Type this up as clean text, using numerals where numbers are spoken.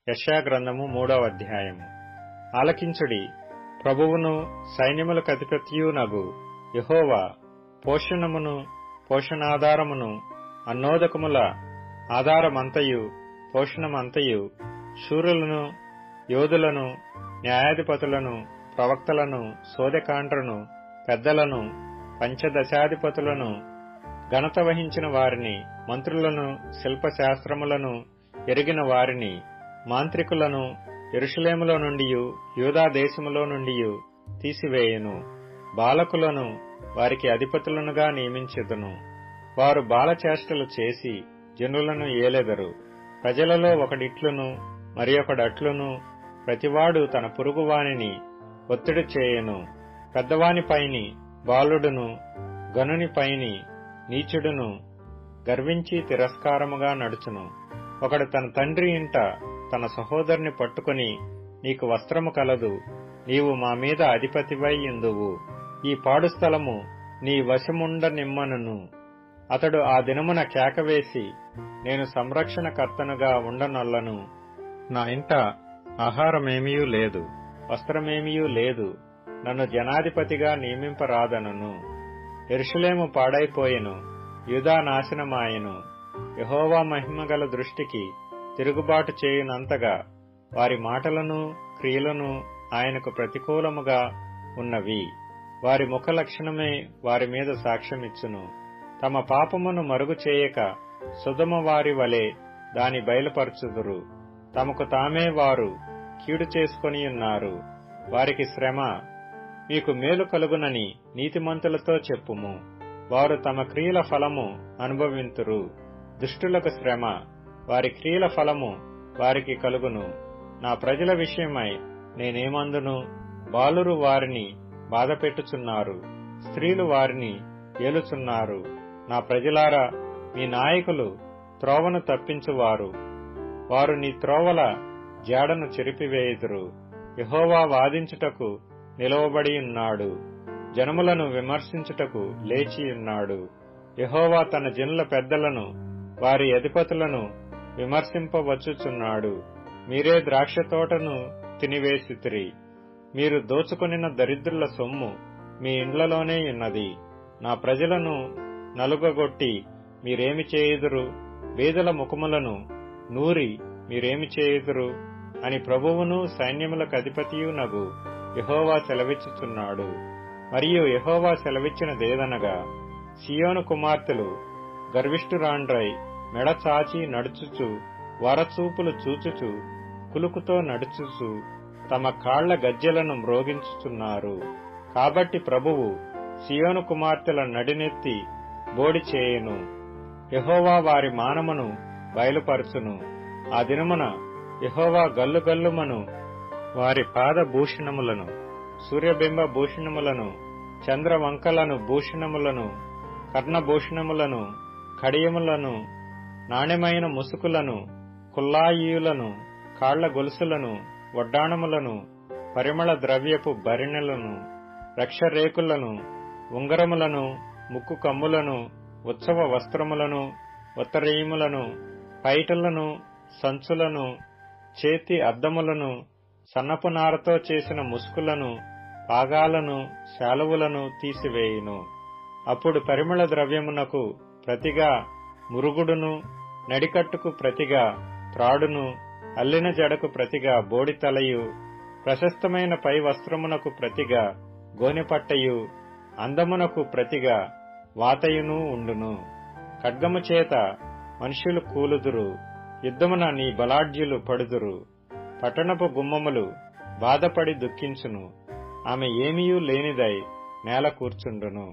యెషయా గ్రంథము 3వ అధ్యాయము. ఆలకించుడి, ప్రభువును సైన్యములకు అధిపతియునగు యెహోవా పోషణమును పోషణాధారమును అన్నోదకముల ఆధారమంతయు పోషణమంతయు శూరులను యోధులను న్యాయాధిపతులను ప్రవక్తలను సోదెకాండ్రను పెద్దలను పంచదశాధిపతులను ఘనత వహించిన వారిని మంత్రులను శిల్పశాస్త్రములను ఎరిగిన వారిని మాంత్రికులను యెరూషలేములో నుండియు యూదా దేశములో నుండియు తీసివేయును. బాలకులను వారికి అధిపతులనుగా నియమించెదను. వారు బాలచేష్టలు చేసి జనులను ఏలెదరు. ప్రజలలో ఒకడిట్లును మరి ఒకడట్లును ప్రతివాడు తన పొరుగువానిని ఒత్తిడి చేయను. పెద్దవానిపైని బాలుడును గనునిపైని నీచుడును గర్వించి తిరస్కారముగా నడుచును. ఒకడు తన తండ్రి ఇంట తన సహోదరుని పట్టుకుని, నీకు వస్త్రము కలదు, నీవు మా మీద అధిపతివై యుందువు, ఈ పాడు స్థలము నీ వశముండనిమ్మనును. అతడు ఆ దినమున కేకవేసి, నేను సంరక్షణకర్తనుగా ఉండనొల్లను, నా ఇంట ఆహారమేమియూ లేదు, వస్త్రమేమియూ లేదు, నన్ను జనాధిపతిగా నియమింపరాదనును. యెరూషలేము పాడైపోయెను, యూదా నాశనమాయెను. యెహోవా మహిమగల దృష్టికి తిరుగుబాటు చేయునంతగా వారి మాటలను క్రియలను ఆయనకు ప్రతికూలముగా ఉన్నవి. వారి ముఖ లక్షణమే వారి మీద సాక్ష్యమిచ్చును. తమ పాపమును మరుగు చేయక సొదొమ వారి వలె దాని బయలుపరచుదురు. తమకు తామే వారు కీడు చేసుకొనియున్నారు. వారికి శ్రమ, మీకు మేలు కలుగునని నీతిమంతులతో చెప్పుము. వారు తమ క్రియల ఫలము అనుభవింతురు. దుష్టులకు శ్రమ, వారి క్రియల ఫలము వారికి కలుగును. నా ప్రజల విషయమై నేనేమందును? బాలురు వారిని బాధపెట్టుచున్నారు, స్త్రీలు వారిని ఏలుచున్నారు. నా ప్రజలారా, మీ నాయకులు త్రోవను తప్పించువారు. వారు నీ త్రోవల జాడను చెరిపివేయుదురు. యెహోవా వాదించుటకు నిలవబడియున్నాడు, జనములను విమర్శించుటకు లేచియున్నాడు. యెహోవా తన జనుల పెద్దలను వారి అధిపతులను విమర్శింపవచ్చుచున్నాడు. మీరే ద్రాక్ష తోటను తినివేసితిరి. మీరు దోచుకొనిన దరిద్రుల సొమ్ము మీ ఇండ్లలోనే ఉన్నది. నా ప్రజలను నలుగగొట్టి మీరేమి చేయుదురు? బీదల ముఖములను నూరి మీరేమి చేయుదురు అని ప్రభువును సైన్యములకు అధిపతియునగు యెహోవా సెలవిచ్చుచున్నాడు. మరియు యెహోవా సెలవిచ్చినదేదనగా, సీయోను కుమార్తెలు గర్విష్ఠురాండ్రై మెడ చాచి నడుచుచు, వరచూపులు చూచుచు, కులుకుతో నడుచుచు తమ కాళ్ల గజ్జెలను మ్రోగించుచున్నారు. కాబట్టి ప్రభువు సీయోను కుమార్తెల నడినెత్తి బోడి చేయును. యెహోవా వారి మానమును బయలుపరచును. ఆ దినమున యెహోవా గల్లుగల్లుమను వారి పాదభూషణములను, సూర్యబింబ భూషణములను, చంద్రవంకలను భూషణములను, కర్ణభూషణములను, కడియములను, నాణ్యమైన ముసుకులను, కుల్లాయియులను, కాళ్ల గొలుసులను, వడ్డాణములను, పరిమళ ద్రవ్యపు భరిణెలను, రక్షరేకులను, ఉంగరములను, ముక్కు కమ్ములను, ఉత్సవ వస్త్రములను, ఉత్తరీయములను, పైటలను, సంచులను, చేతి అద్దములను, సన్నపు నారతో చేసిన ముసుకులను, పాగాలను, శాలువులను తీసివేయును. అప్పుడు పరిమళ ద్రవ్యమునకు ప్రతిగా మురుగుడును, నడికట్టుకు ప్రతిగా త్రాడును, అల్లిన జడకు ప్రతిగా బోడితలయు, ప్రశస్తమైన పై వస్త్రమునకు ప్రతిగా గోనెపట్టయు, అందమునకు ప్రతిగా వాతయును ఉండును. ఖడ్గము చేత మనుష్యులు కూలుదురు, యుద్ధమున నీ బలాఢ్యులు పడుదురు. పట్టణపు గుమ్మములు బాధపడి దుఃఖించును, ఆమె ఏమీయూ లేనిదై నేల కూర్చుండును.